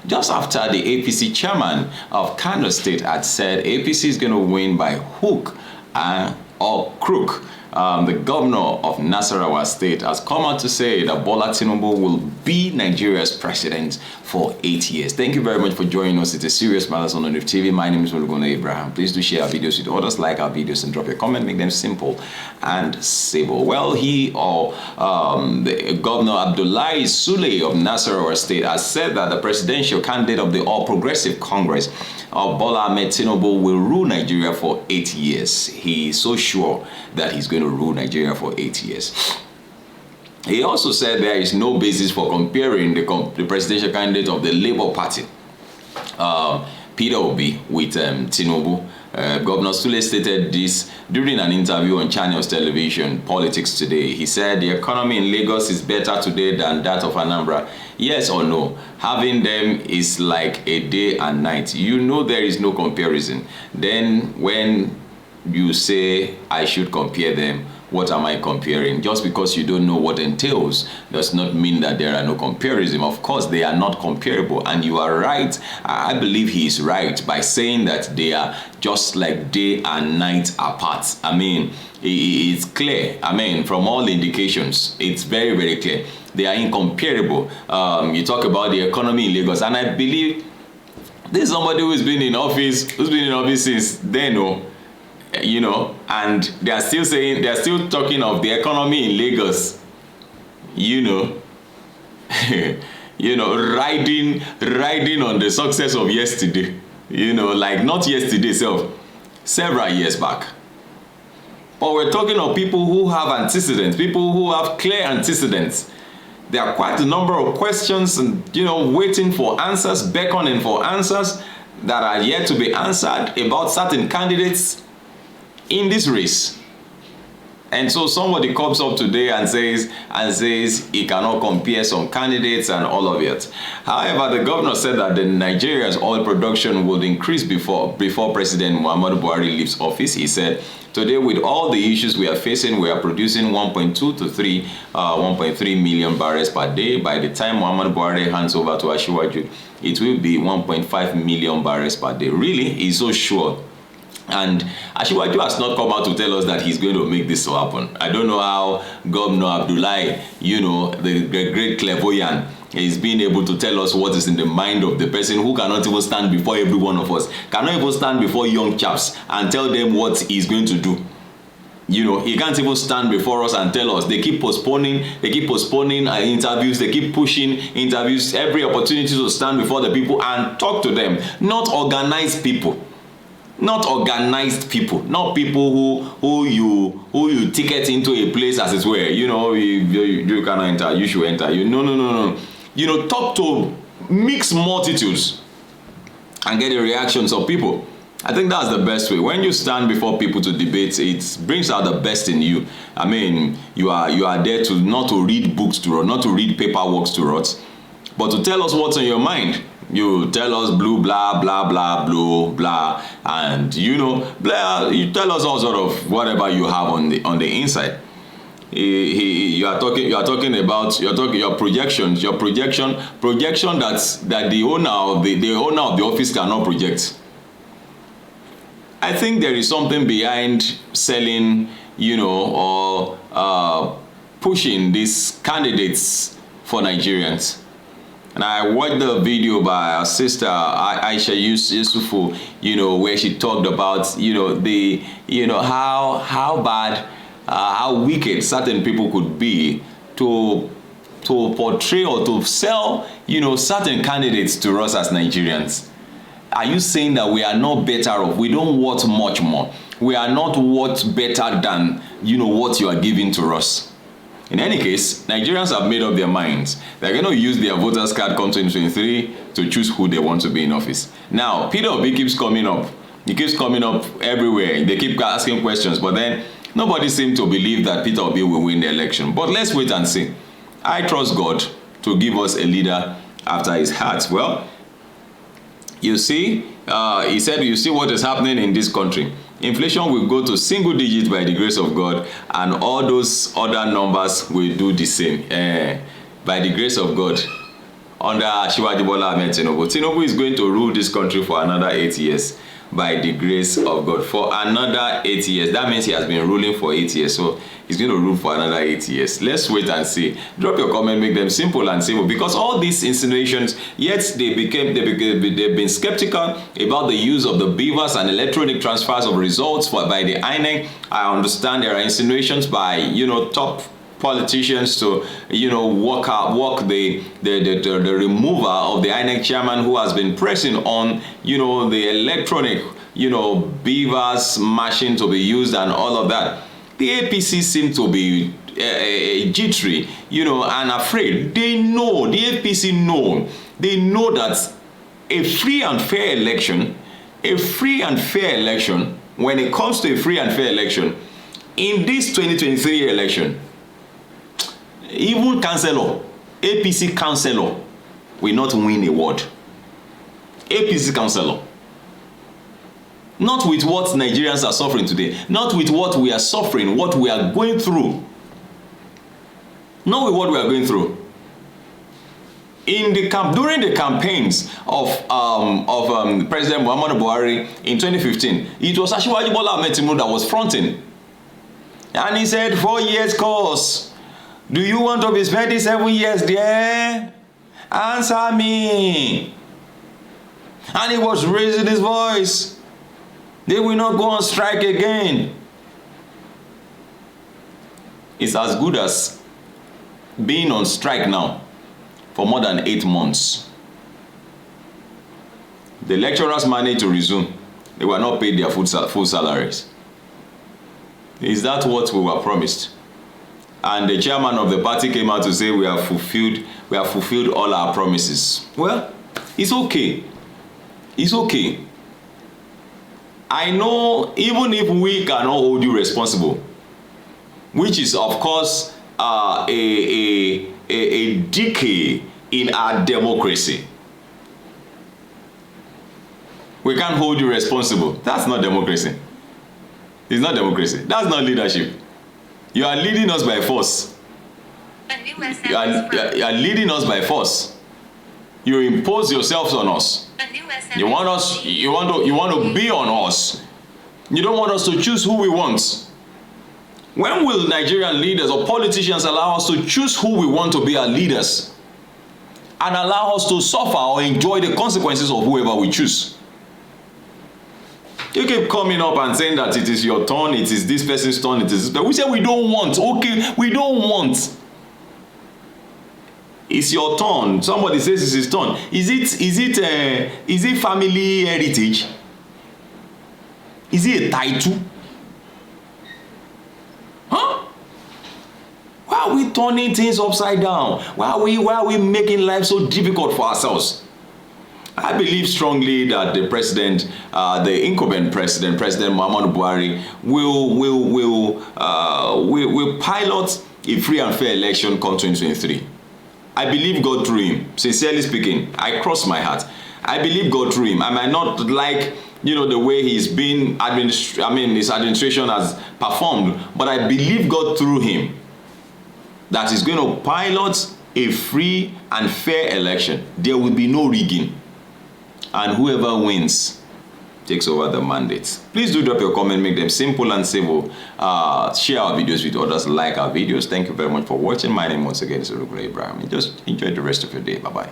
just after the APC chairman of Kano State had said APC is going to win by hook or crook. The governor of Nassarawa State has come out to say that Bola Tinubu will be Nigeria's president for 8 years. Thank you very much for joining us. It's a serious matters on ONIF TV. My name is Olugbona Abraham. Please do share our videos with others, like our videos, and drop your comment. Make them simple and civil. Well, the Governor Abdullahi Sule of Nassarawa State has said that the presidential candidate of the All Progressive Congress, Bola Tinubu, will rule Nigeria for 8 years. He is so sure that he's going to rule Nigeria for 8 years. He also said there is no basis for comparing the presidential candidate of the Labour Party, Peter Obi, with Tinubu. Governor Sule stated this during an interview on Channels Television, Politics Today. He said the economy in Lagos is better today than that of Anambra. Yes or no? Having them is like a day and night. You know there is no comparison. Then when you say I should compare them, what am I comparing? Just because you don't know what entails does not mean that there are no comparison. Of course, they are not comparable, and you are right. I believe he is right by saying that they are just like day and night apart. I mean, it's clear. I mean, from all indications, it's very, very clear. They are incomparable. You talk about the economy in Lagos, and I believe this is somebody who's been in office since then, you know, and they are still talking of the economy in Lagos, you know, riding on the success of yesterday, you know, like not yesterday itself, several years back. But we're talking of people who have antecedents, people who have clear antecedents. There are quite a number of questions and, you know, waiting for answers, beckoning for answers that are yet to be answered about certain candidates in this race. And so somebody comes up today and says he cannot compare some candidates and all of it. However, the governor said that the Nigeria's oil production would increase before President Muhammadu Buhari leaves office. He said, today with all the issues we are facing, we are producing 1.2 to 1.3 million barrels per day. By the time Muhammadu Buhari hands over to Asiwaju, it will be 1.5 million barrels per day. Really? He's so sure. And Asiwaju has not come out to tell us that he's going to make this so happen. I don't know how Governor Abdullahi, you know, the great clairvoyant, is being able to tell us what is in the mind of the person who cannot even stand before every one of us, cannot even stand before young chaps and tell them what he's going to do. You know, he can't even stand before us and tell us. They keep postponing interviews, they keep pushing interviews, every opportunity to stand before the people and talk to them. Not organized people. Not organized people, not people who you ticket into a place as it were. You know, you cannot enter, you should enter. No. You know, talk to mixed multitudes and get the reactions of people. I think that's the best way. When you stand before people to debate, it brings out the best in you. I mean, you are there to not to read books to us, not to read paperwork to us, but to tell us what's on your mind. You tell us blue, blah, blah, blah, blue, blah, and you know, blah, you tell us all sort of whatever you have on the inside. You are talking about your projection that the owner of the office cannot project. I think there is something behind selling, you know, or pushing these candidates for Nigerians. And I watched the video by our sister Aisha Yusufu, you know, where she talked about, you know, how bad, how wicked certain people could be to portray or to sell, you know, certain candidates to us as Nigerians. Are you saying that we are not better off? We don't want much more. We are not worth better than, you know, what you are giving to us. In any case, Nigerians have made up their minds. They're going to use their voters card come 2023 to choose who they want to be in office. Now, Peter Obi keeps coming up. He keeps coming up everywhere. They keep asking questions, but then nobody seems to believe that Peter Obi will win the election. But let's wait and see. I trust God to give us a leader after his heart. Well, you see, he said, you see what is happening in this country. Inflation will go to single digits by the grace of God, and all those other numbers will do the same by the grace of God. under Shivaji Bola Ahmed Tinubu. Tinubu is going to rule this country for another 8 years by the grace of God. For another 8 years. That means he has been ruling for 8 years. So he's going to rule for another 8 years. Let's wait and see. Drop your comment, make them simple and simple. Because all these insinuations, yet they've been skeptical about the use of the beavers and electronic transfers of results by the INEC. I understand there are insinuations by, top politicians to, work the removal of the INEC chairman who has been pressing on, the electronic, beavers machine to be used and all of that. The APC seem to be jittery, and afraid. They know, the APC know, they know that a free and fair election, when it comes to a free and fair election, in this 2023 election, even councillor, APC councillor will not win a ward. APC councillor. Not with what Nigerians are suffering today. Not with what we are suffering, what we are going through. Not with what we are going through. In the during the campaigns of President Muhammadu Buhari in 2015, it was Asiwaju Bola Ahmed Tinubu that was fronting. And he said, 4 years course. Do you want to be spending 7 years there? Answer me. And he was raising his voice. They will not go on strike again. It's as good as being on strike now for more than 8 months. The lecturers managed to resume. They were not paid their full salaries. Is that what we were promised? And the chairman of the party came out to say we have fulfilled all our promises. Well, it's okay. It's okay. I know even if we cannot hold you responsible, which is of course a decay in our democracy. We can't hold you responsible. That's not democracy. It's not democracy. That's not leadership. You are leading us by force. You are leading us by force. You impose yourselves on us. You want us. You want to be on us. You don't want us to choose who we want. When will Nigerian leaders or politicians allow us to choose who we want to be our leaders, and allow us to suffer or enjoy the consequences of whoever we choose? You keep coming up and saying that it is your turn, it is this person's turn, it is this. We say we don't want. Okay, we don't want. It's your turn. Somebody says it's his turn. Is it family heritage? Is it a title? Huh? Why are we turning things upside down? Why are we making life so difficult for ourselves? I believe strongly that the president, the incumbent president, President Muhammadu Buhari, will pilot a free and fair election come 2023. I believe God through him. Sincerely speaking, I cross my heart. I believe God through him. I might not like, the way he's been his administration has performed, but I believe God through him that he's going to pilot a free and fair election. There will be no rigging. And whoever wins takes over the mandate. Please do drop your comment, make them simple and civil. Share our videos with others, like our videos. Thank you very much for watching. My name once again is Ibrahim. Just enjoy the rest of your day. Bye-bye.